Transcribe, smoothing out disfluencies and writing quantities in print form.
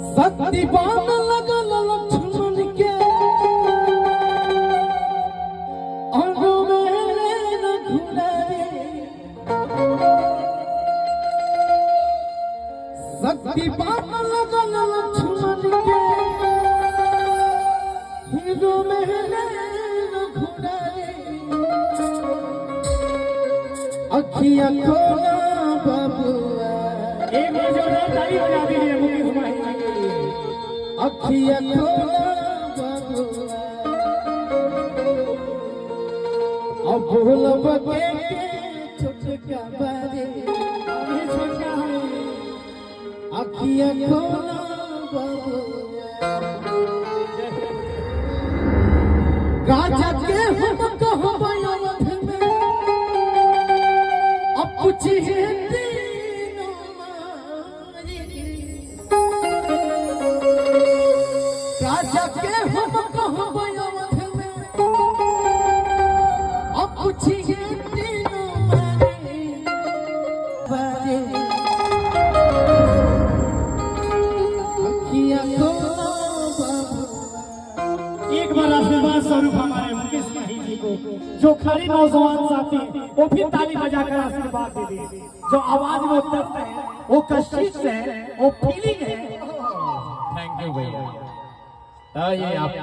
शक्तिवान लगल लक्ष्मण के अंगों में रघुराई। शक्तिवान लगल लक्ष्मण के हीरो में रघुराई। अखिया खोला बबुआ, एक जोरदार ताली बजा दीजिए मुकेश भाई के लिए। अखिया खोला बबुआ, अब बोलब के छोटका बारे अभी छोटा है। अखिया खोला बबुआ। राजा के हम कहब अवध में अब कुछ राजा के हम कहब अवध में अब कुछ एक बार आशीर्वाद स्वरूप हमारे मुकेश भाई जी को, जो खड़े नौजवान साथी वो भी ताली बजाकर आशीर्वाद दे दे। जो आवाज में तत्व है, वो कशिश है, वो फीलिंग है। थैंक यू भैया। ये आप